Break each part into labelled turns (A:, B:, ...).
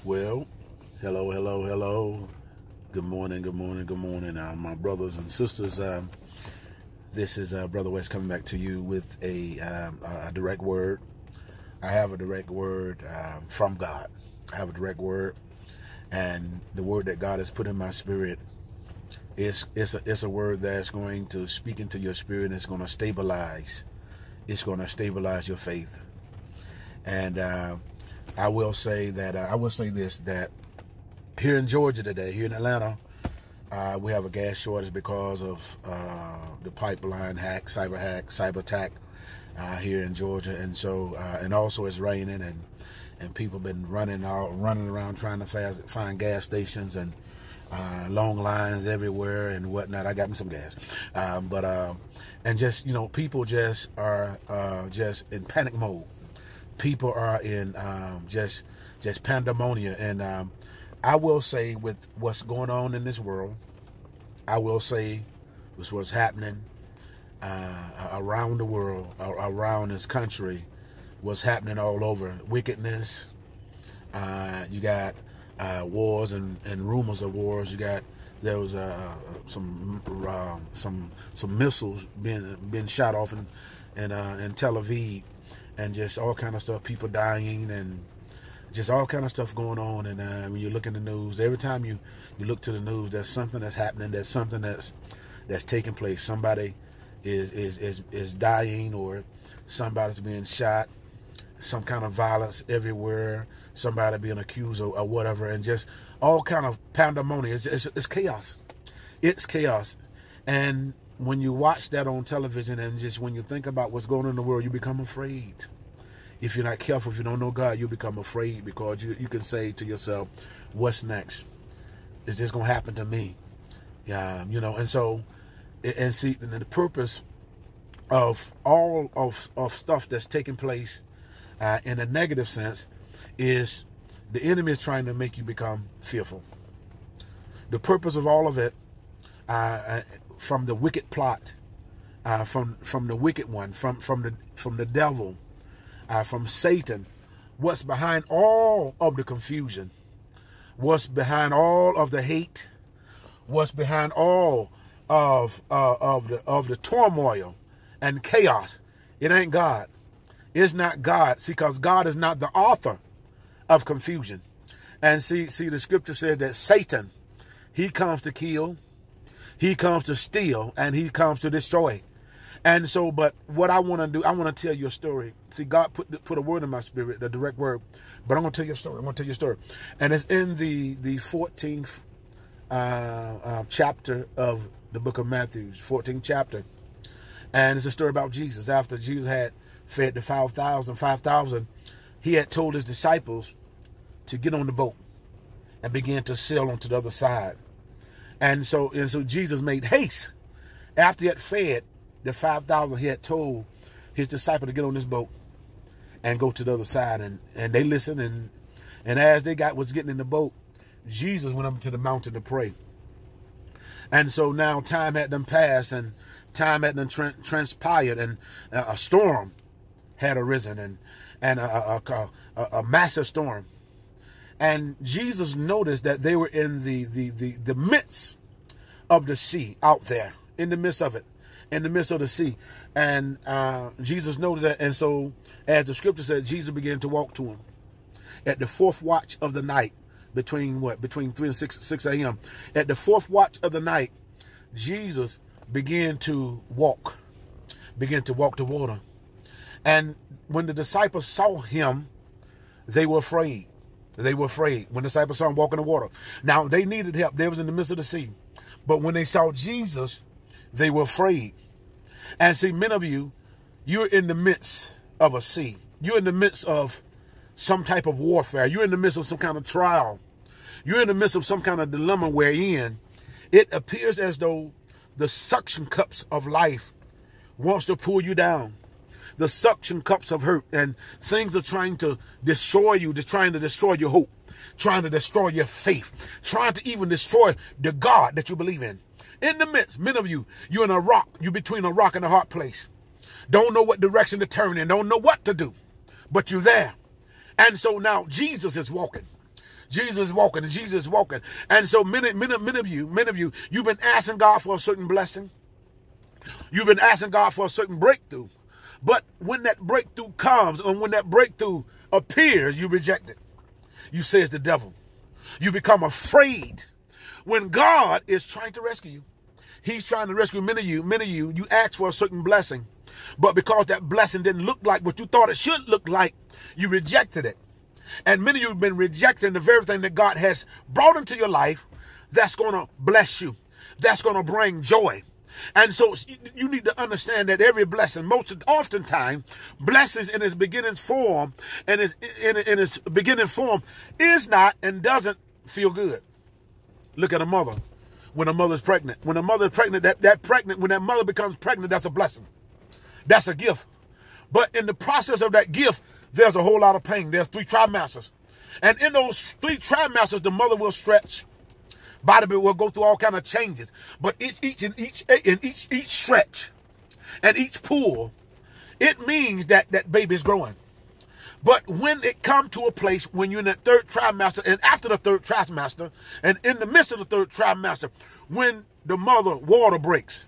A: Well, hello. Good morning. My brothers and sisters. This is Brother West coming back to you with a direct word. I have a direct word from God. I have a direct word, and the word that God has put in my spirit is it's a word that's going to speak into your spirit. And it's going to stabilize. It's going to stabilize your faith. And I will say this, that here in Georgia today, here in Atlanta, we have a gas shortage because of the pipeline hack, cyber attack here in Georgia. And so, and also it's raining, and people been running around trying to find gas stations, and long lines everywhere and whatnot. I got me some gas. And just, people just are just in panic mode. People are in just pandemonium. And I will say, with what's going on in this world, I will say with what's happening around the world, around this country, what's happening all over, wickedness. You got wars and rumors of wars. There was some missiles being shot off in Tel Aviv, and just all kind of stuff, people dying, and just all kind of stuff going on. And when you look in the news, every time you look to the news, there's something that's happening. There's something that's taking place. Somebody is dying, or somebody's being shot. Some kind of violence everywhere. Somebody being accused or whatever, and just all kind of pandemonium. It's chaos. It's chaos. And when you watch that on television, and just when you think about what's going on in the world, you become afraid. If you're not careful, if you don't know God, you become afraid, because you can say to yourself, what's next? Is this going to happen to me? And so, and see, and the purpose of all of stuff that's taking place in a negative sense is the enemy is trying to make you become fearful. The purpose of all of it, from the wicked plot, from the wicked one, from the devil, from Satan, what's behind all of the confusion, what's behind all of the hate, what's behind all of the turmoil and chaos. It ain't God. It's not God. See, because God is not the author of confusion. And see, the scripture says that Satan, he comes to kill, he comes to steal, and he comes to destroy. And so, but what I want to do, I want to tell you a story. See, God put a word in my spirit, the direct word, but I'm going to tell you a story. I'm going to tell you a story. And it's in the 14th chapter of the book of Matthew, 14th chapter. And it's a story about Jesus. After Jesus had fed the 5,000, he had told his disciples to get on the boat and begin to sail onto the other side. And so Jesus made haste. After he had fed the 5,000, he had told his disciples to get on this boat and go to the other side. And they listened. And as they was getting in the boat, Jesus went up to the mountain to pray. And so now time had done passed, and time had done transpired, and a storm had arisen, and a massive storm. And Jesus noticed that they were in the midst of the sea, out there, in the midst of it, in the midst of the sea. And Jesus noticed that. And so, as the scripture said, Jesus began to walk to him at the fourth watch of the night, between 3 and 6 a.m. At the fourth watch of the night, Jesus began to walk the water. And when the disciples saw him, they were afraid. They were afraid when the disciples saw him walking the water. Now, they needed help. They was in the midst of the sea. But when they saw Jesus, they were afraid. And see, many of you, you're in the midst of a sea. You're in the midst of some type of warfare. You're in the midst of some kind of trial. You're in the midst of some kind of dilemma wherein it appears as though the suction cups of life wants to pull you down. The suction cups of hurt, and things are trying to destroy you. They're trying to destroy your hope, trying to destroy your faith, trying to even destroy the God that you believe in. In the midst, many of you, you're in a rock. You're between a rock and a hard place. Don't know what direction to turn in. Don't know what to do, but you're there. And so now Jesus is walking. Jesus is walking, and Jesus is walking. And so many of you, you've been asking God for a certain blessing. You've been asking God for a certain breakthrough. But when that breakthrough comes, and when that breakthrough appears, you reject it. You say it's the devil. You become afraid when God is trying to rescue you. He's trying to rescue many of you. You asked for a certain blessing, but because that blessing didn't look like what you thought it should look like, you rejected it. And many of you have been rejecting the very thing that God has brought into your life that's going to bless you, that's going to bring joy. And so you need to understand that every blessing, oftentimes, blessings in its beginning form, and in its beginning form is not and doesn't feel good. Look at a mother. When a mother's pregnant, when a mother is pregnant, when that mother becomes pregnant, that's a blessing. That's a gift. But in the process of that gift, there's a whole lot of pain. There's 3 trimesters. And in those 3 trimesters, the mother will stretch. Body will go through all kind of changes. But each stretch and each pull, it means that that baby is growing. But when it comes to a place when you're in that 3rd trimester, and after the 3rd trimester, and in the midst of the 3rd trimester, when the mother water breaks.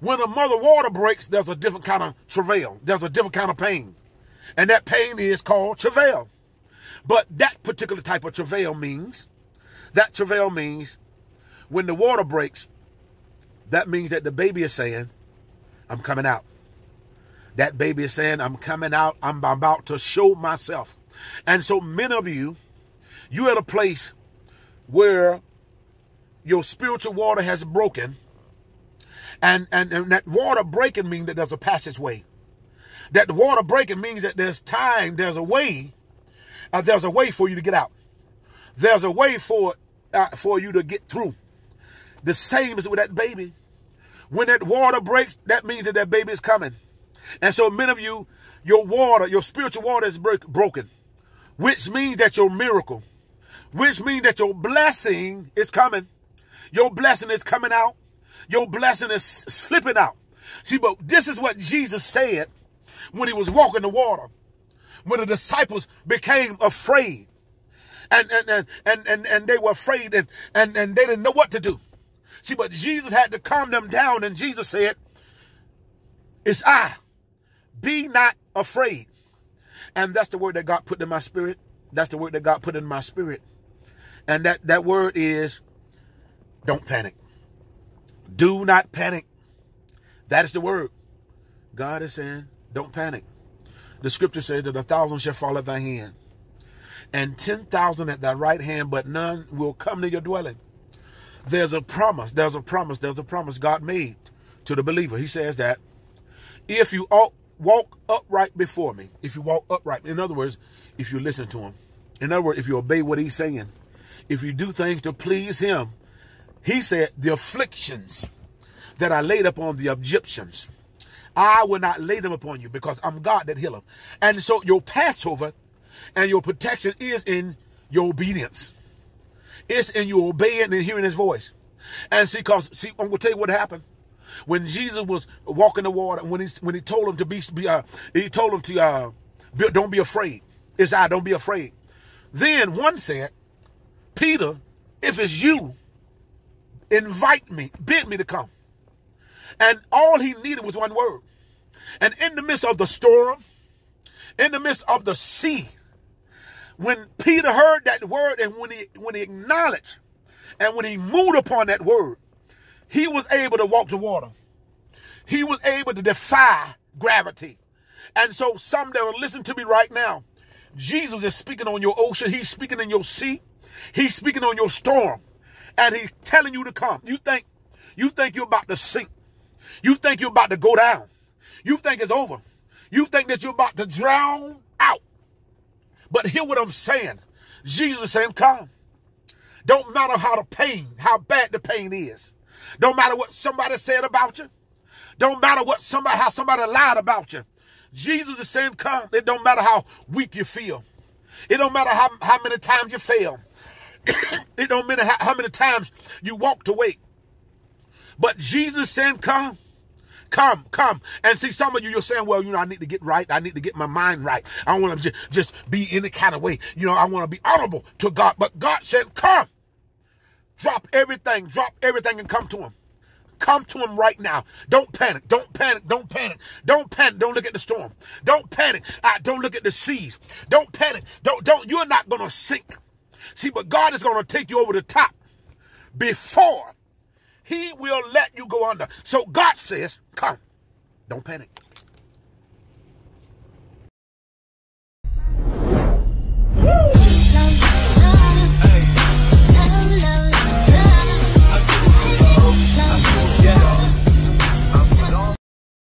A: When a mother water breaks, there's a different kind of travail. There's a different kind of pain. And that pain is called travail. But that particular type of travail means when the water breaks, that means that the baby is saying, I'm coming out. That baby is saying, I'm coming out. I'm about to show myself. And so many of you, you're at a place where your spiritual water has broken. And that water breaking means that there's a passageway. That the water breaking means that there's time, there's a way for you to get out. There's a way for you to get through. The same as with that baby. When that water breaks, that means that that baby is coming. And so many of you, your spiritual water is broken, which means that your miracle, which means that your blessing is coming. Your blessing is coming out. Your blessing is slipping out. See, but this is what Jesus said when he was walking the water, when the disciples became afraid, and they were afraid, and they didn't know what to do. See, but Jesus had to calm them down, and Jesus said, it's I. Be not afraid. And that's the word that God put in my spirit. That's the word that God put in my spirit. And that word is, don't panic. Do not panic. That is the word. God is saying, don't panic. The scripture says that 1,000 shall fall at thy hand, and 10,000 at thy right hand, but none will come to your dwelling. There's a promise. There's a promise God made to the believer. He says that if you walk upright before me, if you walk upright, in other words, if you listen to him, in other words, if you obey what he's saying, if you do things to please him, he said, the afflictions that I laid upon the Egyptians, I will not lay them upon you, because I'm God that healeth. And so your Passover and your protection is in your obedience. It's in you obeying and hearing his voice. And see, I'm going to tell you what happened. When Jesus was walking the water, when he told him to don't be afraid. It's I, don't be afraid. Then one said, Peter, if it's you, invite me, bid me to come. And all he needed was one word. And in the midst of the storm, in the midst of the sea, when Peter heard that word, and when he acknowledged and when he moved upon that word, he was able to walk the water. He was able to defy gravity. And so some that are listening to me right now, Jesus is speaking on your ocean. He's speaking in your sea. He's speaking on your storm. And he's telling you to come. You think you're about to sink. You think you're about to go down. You think it's over. You think that you're about to drown out. But hear what I'm saying. Jesus is saying, come. Don't matter how bad the pain is. Don't matter what somebody said about you. Don't matter how somebody lied about you. Jesus is saying, come. It don't matter how weak you feel. It don't matter how many times you fail. It don't matter how many times you walked away. But Jesus is saying, come. come. And see, some of you, you're saying, well, I need to get right. I need to get my mind right. I don't want to just be any kind of way. I want to be honorable to God. But God said, come. Drop everything and come to him. Come to him right now. Don't panic. Don't panic. Don't panic. Don't panic. Don't look at the storm. Don't panic. Don't look at the seas. Don't panic. Don't. You're not going to sink. See, but God is going to take you over the top before he will let you go under. So God says, come. Don't panic.